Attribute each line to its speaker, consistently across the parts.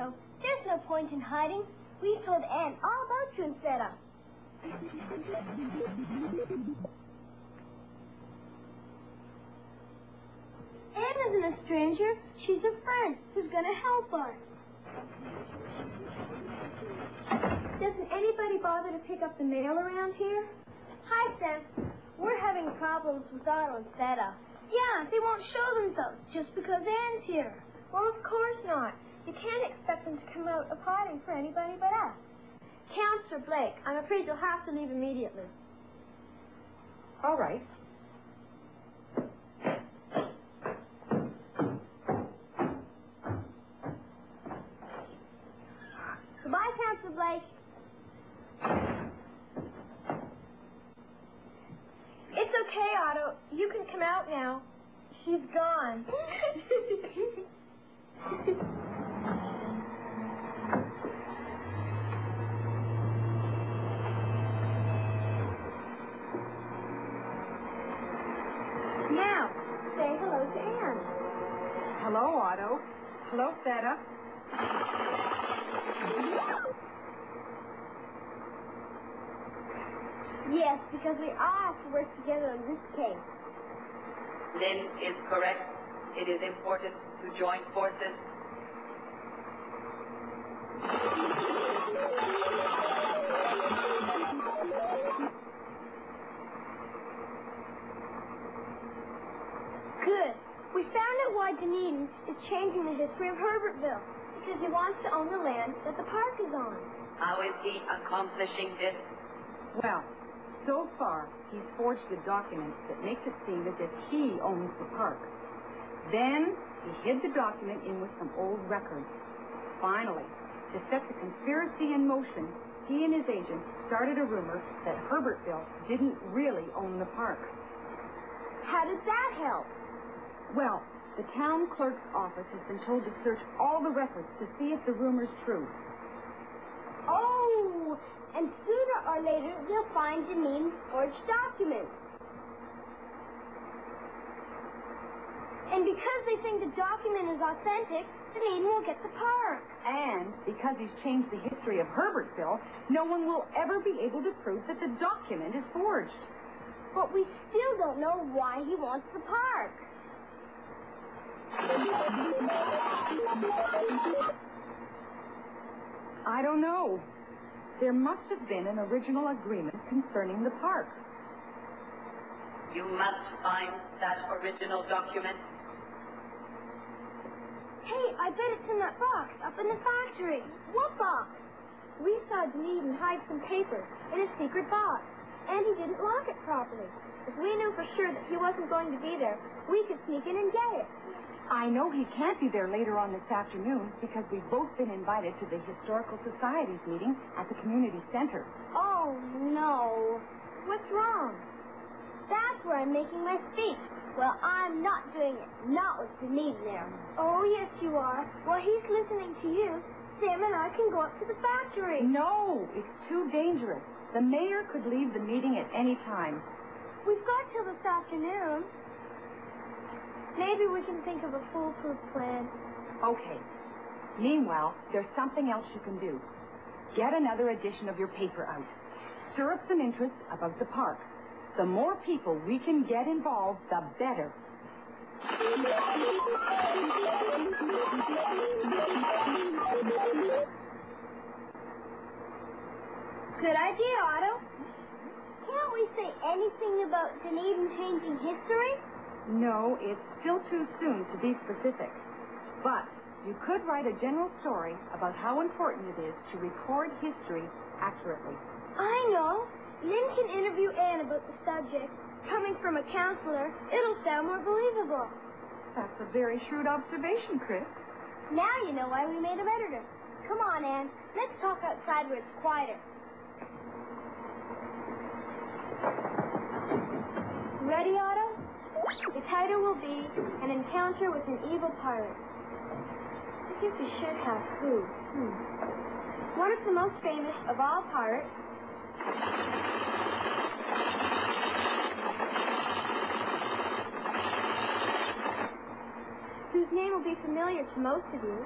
Speaker 1: Otto. There's no point in hiding. We told Anne all about you and Feta. Anne isn't a stranger. She's a friend who's going to help us. Doesn't anybody bother to pick up the mail around here? Hi, Sam. We're having problems with Otto and Feta. Yeah, they won't show themselves just because Anne's here. Well, of course not. You can't expect them to come out of hiding for anybody but us. Counselor Blake, I'm afraid you'll have to leave immediately.
Speaker 2: All right.
Speaker 1: Goodbye, Counselor Blake. It's okay, Otto. You can come out now. She's gone. Now, say hello to Anne.
Speaker 2: Hello, Otto. Hello, Feta.
Speaker 1: Yes, because we all have to work together on this case.
Speaker 3: Lynne is correct. It is important to join forces.
Speaker 1: Good. We found out why Duneedon is changing the history of Herbertville. Because he wants to own the land that the park is on.
Speaker 3: How is he accomplishing this?
Speaker 2: Well, so far, he's forged a document that makes it seem as if he owns the park. Then, he hid the document in with some old records. Finally, to set the conspiracy in motion, he and his agent started a rumor that Herbertville didn't really own the park.
Speaker 1: How does that help?
Speaker 2: Well, the town clerk's office has been told to search all the records to see if the rumor's true.
Speaker 1: Oh, and sooner or later, they'll find Duneedon's forged documents. And because they think the document is authentic, Duneedon will get the park.
Speaker 2: And because he's changed the history of Herbertville, no one will ever be able to prove that the document is forged.
Speaker 1: But we still don't know why he wants the park.
Speaker 2: I don't know. There must have been an original agreement concerning the park.
Speaker 3: You must find that original document.
Speaker 1: Hey, I bet it's in that box up in the factory. What box? We saw Duneedon hide some papers in a secret box, and he didn't lock it properly. If we knew for sure that he wasn't going to be there, we could sneak in and get it.
Speaker 2: I know he can't be there later on this afternoon because we've both been invited to the Historical Society's meeting at the community center.
Speaker 1: Oh, no. What's wrong? That's where I'm making my speech. Well, I'm not doing it. Not with Duneedon there. Oh, yes, you are. While he's listening to you, Sam and I can go up to the factory.
Speaker 2: No, it's too dangerous. The mayor could leave the meeting at any time.
Speaker 1: We've got till this afternoon. Maybe we can think of a foolproof plan.
Speaker 2: Okay. Meanwhile, there's something else you can do. Get another edition of your paper out. Stir up some interest about the park. The more people we can get involved, the better.
Speaker 1: Good idea, Otto. Can't we say anything about Duneedon changing history?
Speaker 2: No, it's still too soon to be specific. But you could write a general story about how important it is to record history accurately.
Speaker 1: I know. Lynne can interview Anne about the subject. Coming from a counselor, it'll sound more believable.
Speaker 2: That's a very shrewd observation, Chris.
Speaker 1: Now you know why we made him editor. Come on, Anne. Let's talk outside where it's quieter. Ready, Otto? The title will be An Encounter with an Evil Pirate. I think we should have who. One of the most famous of all pirates. Whose name will be familiar to most of you.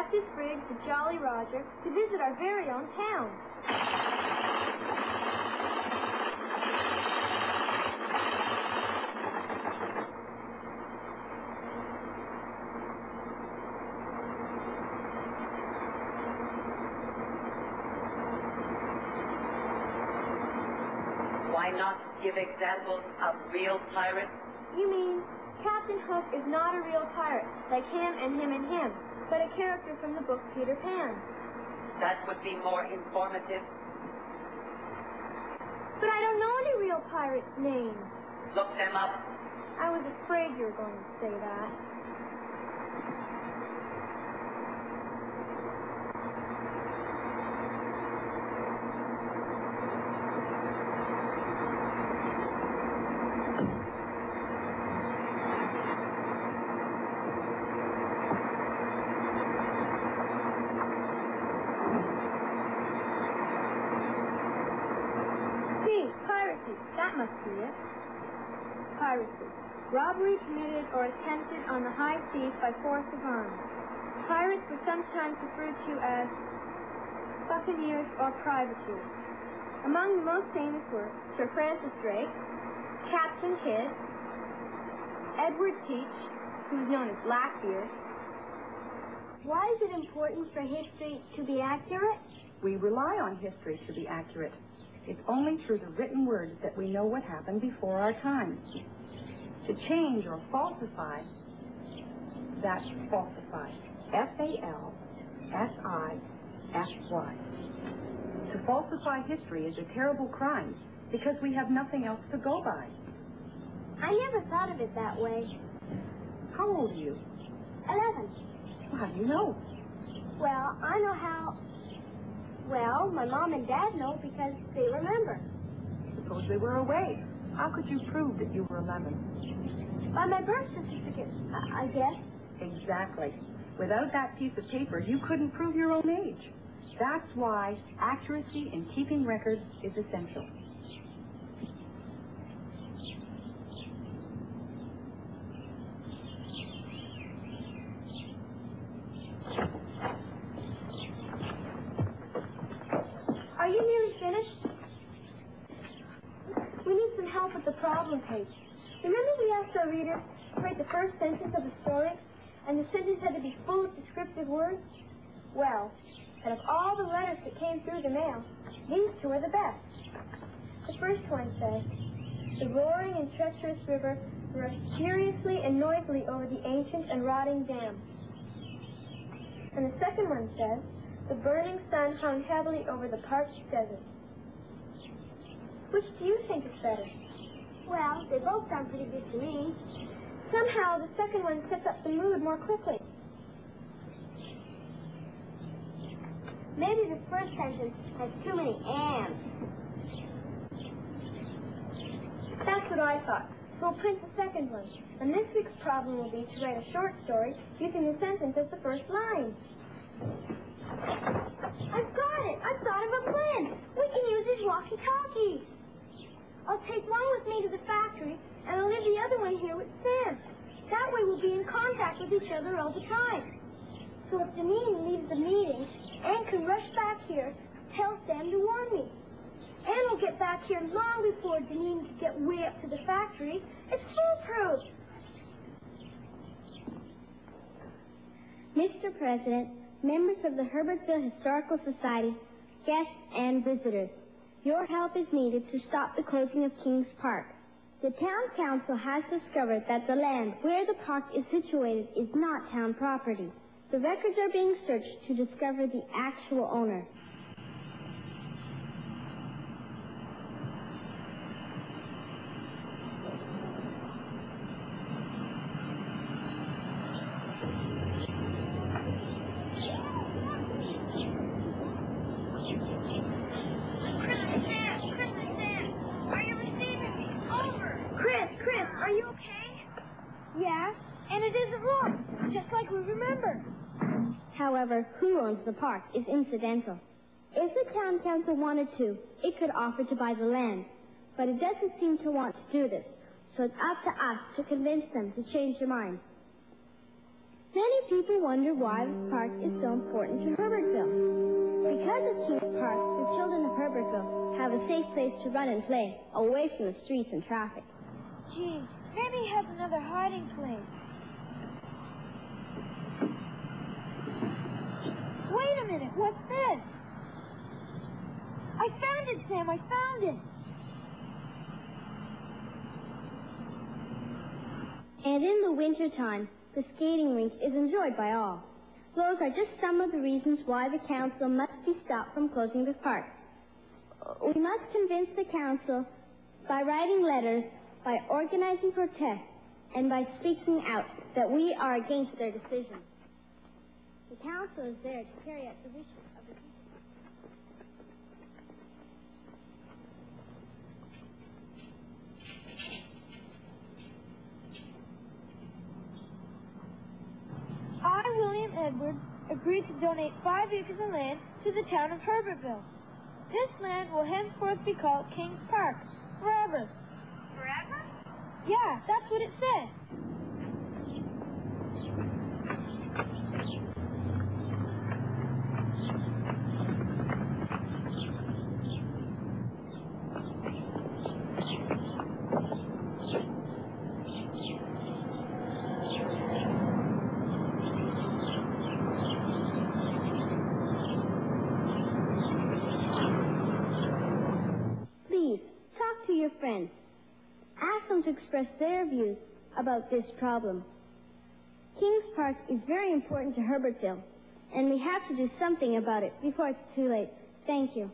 Speaker 1: Captain Spriggs, the Jolly Roger, to visit our very own town.
Speaker 3: Why not give examples of real pirates?
Speaker 1: You mean Captain Hook is not a real pirate, like him and him and him, but a character from the book Peter Pan.
Speaker 3: That would be more informative.
Speaker 1: But I don't know any real pirates' names.
Speaker 3: Look them up.
Speaker 1: I was afraid you were going to say that. That must be it. Piracy. Robbery committed or attempted on the high seas by force of arms. Pirates were sometimes referred to as buccaneers or privateers. Among the most famous were Sir Francis Drake, Captain Kidd, Edward Teach, who was known as Blackbeard. Why is it important for history to be accurate?
Speaker 2: We rely on history to be accurate. It's only through the written words that we know what happened before our time. To change or falsify, that's falsify. F-A-L-S-I-F-Y. To falsify history is a terrible crime because we have nothing else to go by.
Speaker 1: I never thought of it that way.
Speaker 2: How old are you?
Speaker 1: 11.
Speaker 2: Well, how do you know?
Speaker 1: Well, I know how... Well, my mom and dad know because they remember.
Speaker 2: Suppose they were away. How could you prove that you were 11?
Speaker 1: By my birth certificate, I guess.
Speaker 2: Exactly. Without that piece of paper, you couldn't prove your own age. That's why accuracy in keeping records is essential.
Speaker 1: Are you nearly finished? We need some help with the problem page. Remember we asked our readers to write the first sentence of the story, and the sentence had to be full of descriptive words? Well, out of all the letters that came through the mail, these two are the best. The first one says, "The roaring and treacherous river rushed furiously and noisily over the ancient and rotting dam." And the second one says, "The burning sun hung heavily over the parched desert." Which do you think is better? Well, they both sound pretty good to me. Somehow, the second one sets up the mood more quickly. Maybe the first sentence has too many ands. That's what I thought. So we'll print the second one. And this week's problem will be to write a short story using the sentence as the first line. I've got it! I've thought of a plan! We can use his walkie-talkies. I'll take one with me to the factory, and I'll leave the other one here with Sam. That way we'll be in contact with each other all the time. So if Duneedon leaves the meeting, Anne can rush back here, tell Sam to warn me. Anne will get back here long before Duneedon can get way up to the factory. It's foolproof. Mr. President, members of the Herbertville Historical Society, guests and visitors, your help is needed to stop the closing of Kings Park. The town council has discovered that the land where the park is situated is not town property. The records are being searched to discover the actual owner. However, who owns the park is incidental. If the town council wanted to, it could offer to buy the land. But it doesn't seem to want to do this, so it's up to us to convince them to change their minds. Many people wonder why this park is so important to Herbertville. Because of King's Park, the children of Herbertville have a safe place to run and play, away from the streets and traffic. Gee, maybe he has another hiding place. Wait a minute, what's this? I found it, Sam, I found it. And in the wintertime, the skating rink is enjoyed by all. Those are just some of the reasons why the council must be stopped from closing the park. We must convince the council by writing letters, by organizing protests, and by speaking out that we are against their decision. The council is there to carry out the wishes of the people. I, William Edwards, agreed to donate 5 acres of land to the town of Herbertville. This land will henceforth be called King's Park, forever.
Speaker 4: Forever?
Speaker 1: Yeah, that's what it says. Please, talk to your friends. Ask them to express their views about this problem. King's Park is very important to Herbertville, and we have to do something about it before it's too late. Thank you.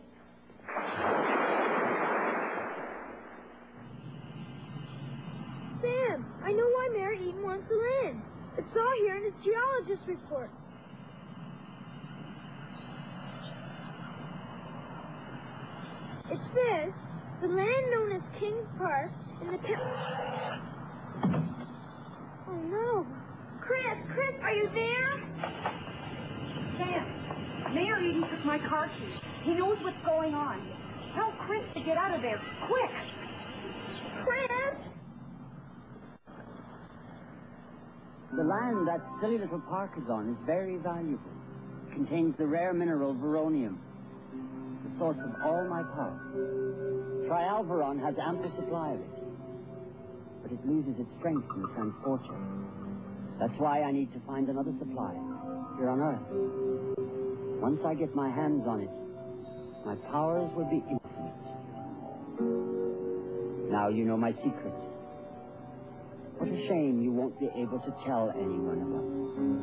Speaker 1: Sam, I know why Mayor Eaton wants the land. It's all here in his geologist report. It says the land known as King's Park in the Oh, no. Chris, are you there?
Speaker 2: Sam, Mayor Eden took my car keys. He knows what's going on. Tell Chris to get out of there, quick.
Speaker 1: Chris?
Speaker 5: The land that silly little park is on is very valuable. It contains the rare mineral veronium, the source of all my power. Trialviron has ample supply of it, but it loses its strength in the transporter. That's why I need to find another supply here on Earth. Once I get my hands on it, my powers will be infinite. Now you know my secret. What a shame you won't be able to tell anyone about it.